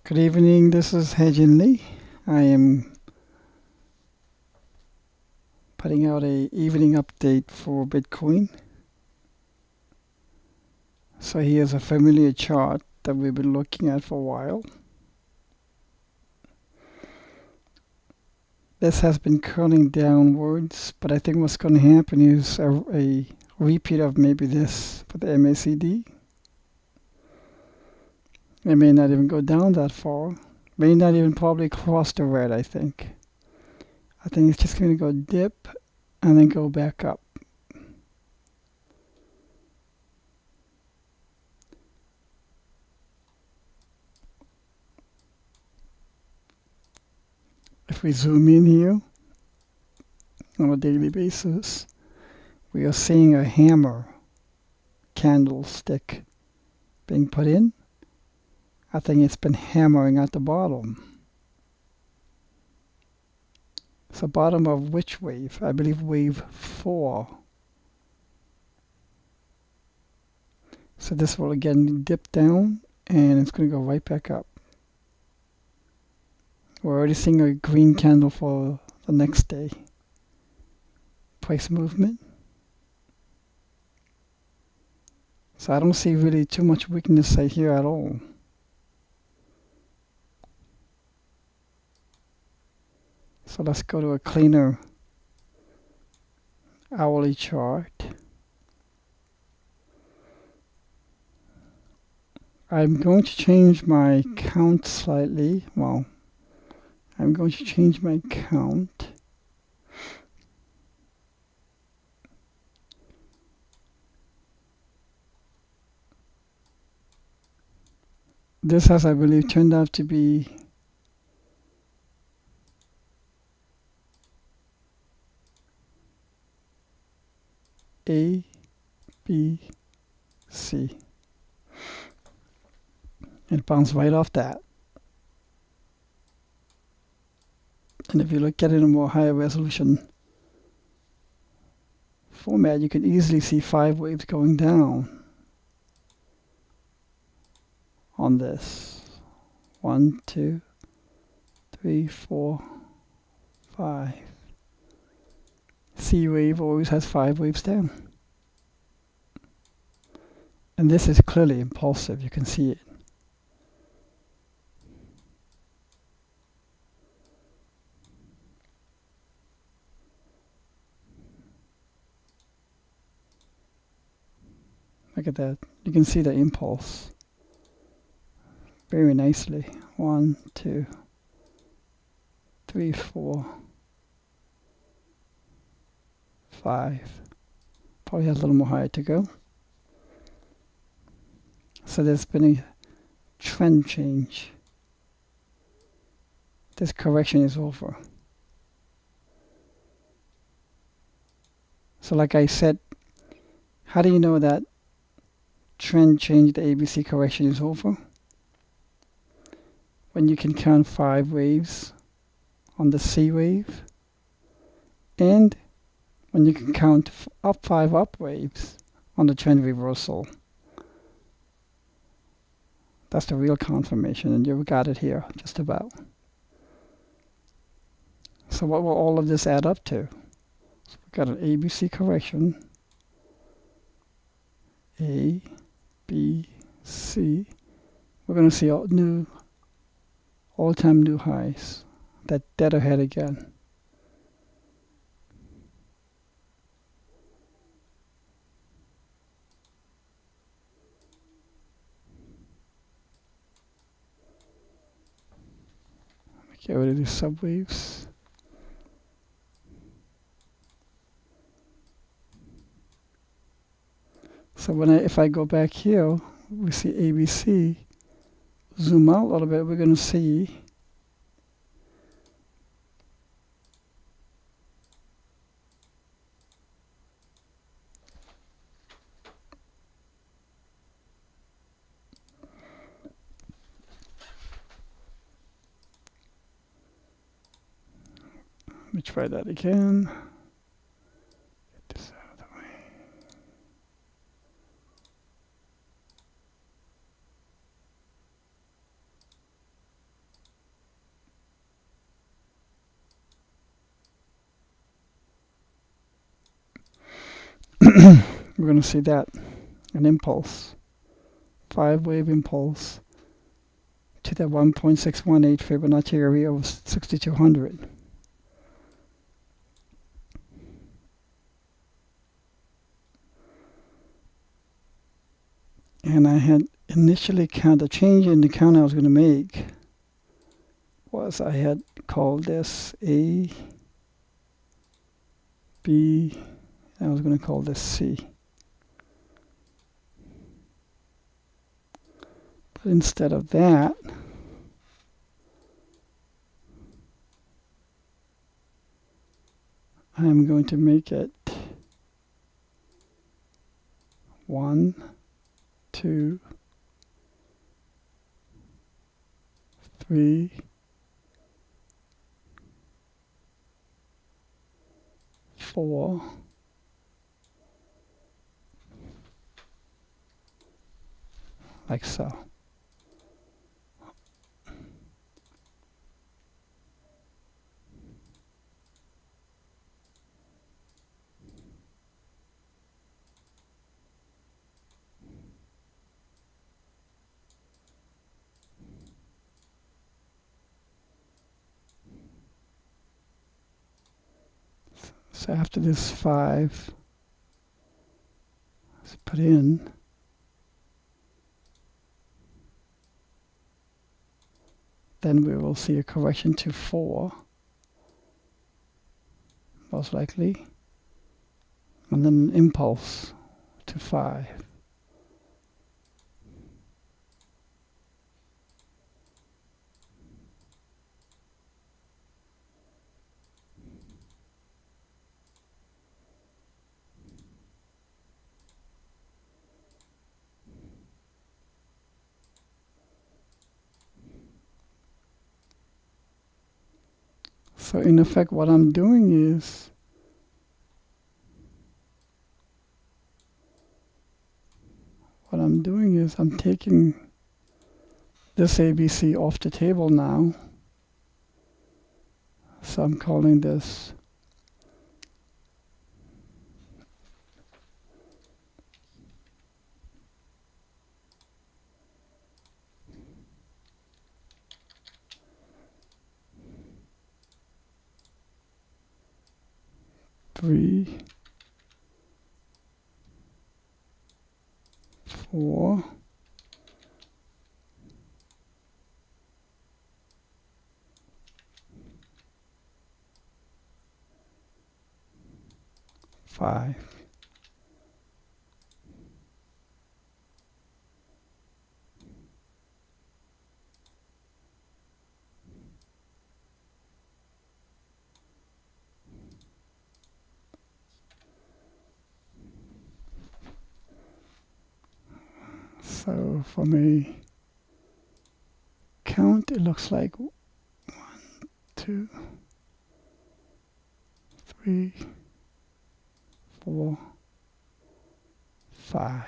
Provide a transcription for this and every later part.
Good evening, this is Hejin Lee. I am putting out a evening update for Bitcoin. So here's a familiar chart that we've been looking at for a while. This has been curling downwards, but I think what's going to happen is a repeat of maybe this for the MACD. It may not even go down that far. May not even probably cross the red, I think. I think it's just going to go dip and then go back up. If we zoom in here on a daily basis, we are seeing a hammer candlestick being put in. I think it's been hammering at the bottom. So bottom of which wave? I believe wave 4. So this will again dip down and it's going to go right back up. We're already seeing a green candle for the next day. Price movement. So I don't see really too much weakness here at all. So let's go to a cleaner hourly chart. I'm going to change my count slightly. Well, I'm going to change my count. This has, I believe, turned out to be A, B, C. It bounced right off that. And if you look at it in a more higher resolution format, you can easily see 5 waves going down on this. 1, 2, 3, 4, 5. C wave always has 5 waves down. And this is clearly impulsive, you can see it. Look at that. You can see the impulse very nicely. 1, 2, 3, 4, 5. Probably has a little more higher to go. So there's been a trend change. This correction is over. So like I said, how do you know that trend change, the ABC correction is over? When you can count 5 waves on the C wave, and when you can count up 5 up waves on the trend reversal. That's the real confirmation, and you've got it here, just about. So what will all of this add up to? So we've got an ABC correction. A, B, C. We're going to see all-time new highs. That dead ahead again. Get rid of these subwaves. So if I go back here, we see ABC. Zoom out a little bit, we're going to see let me try that again. Get this out of the way. we're going to see that, an impulse, 5-wave impulse to that 1.618 Fibonacci area of 6200. And I had initially the change in the count I was going to make was I had called this A, B, and I was going to call this C. But instead of that, I'm going to make it 1, 2, 3, 4, like so. So after this 5 is put in, then we will see a correction to 4, most likely, and then an impulse to 5. So in effect, what I'm doing is I'm taking this ABC off the table now. So I'm calling this three, 4, 5. So from a count, it looks like 1, 2, 3, 4, 5.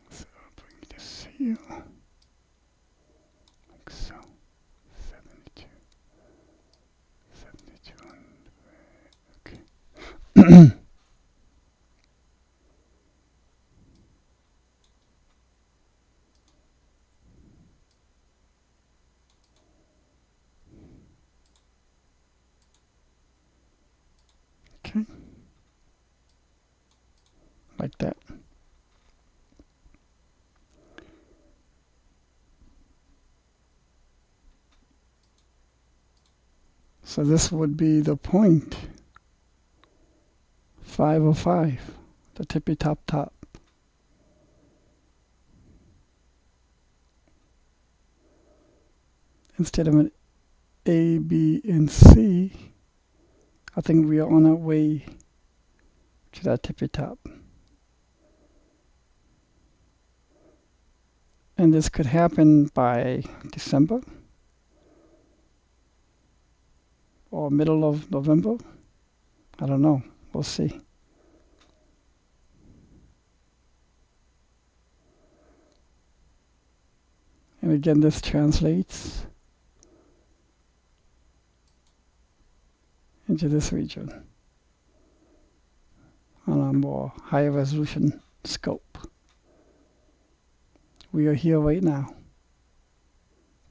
So I'll bring this here, like so. 72, 7200. Okay. Okay. Like that. So this would be the point 505, the tippy top. Instead of an A, B, and C, I think we are on our way to that tippy top. And this could happen by December or middle of November. I don't know. We'll see. And again, this translates into this region on a more higher resolution scope. We are here right now.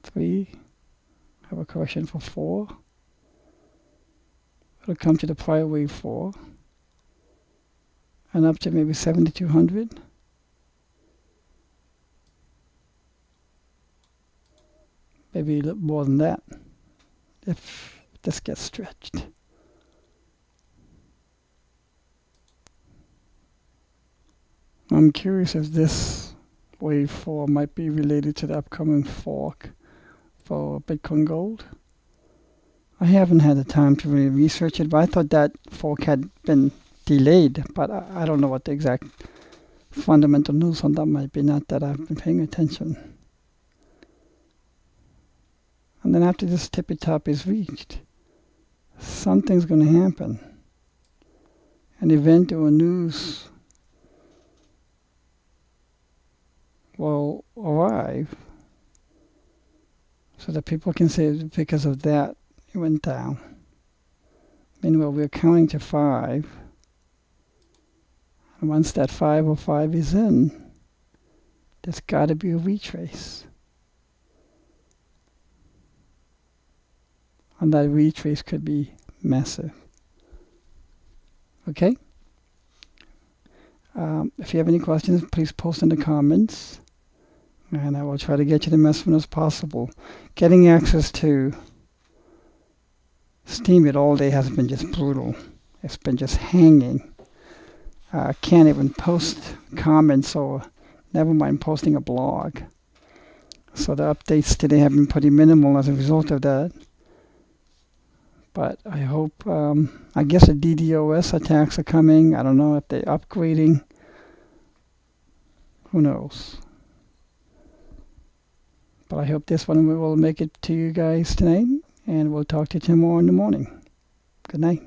3, have a correction for 4. It'll come to the prior wave 4 and up to maybe 7,200. Maybe a little more than that if this gets stretched. I'm curious if this wave 4 might be related to the upcoming fork for Bitcoin Gold. I haven't had the time to really research it, but I thought that fork had been delayed, but I don't know what the exact fundamental news on that might be, not that I've been paying attention. And then after this tippy top is reached, something's going to happen. An event or news will arrive so that people can say because of that it went down. Meanwhile, we're counting to 5. And once that 505 is in, there's got to be a retrace. And that retrace could be massive. Okay? If you have any questions, please post in the comments. And I will try to get you them as soon as possible. Getting access to Steemit all day has been just brutal. It's been just hanging. Can't even post comments, or never mind posting a blog. So the updates today have been pretty minimal as a result of that. But I hope, I guess the DDoS attacks are coming. I don't know if they're upgrading. Who knows? But I hope this one will make it to you guys tonight. And we'll talk to you tomorrow in the morning. Good night.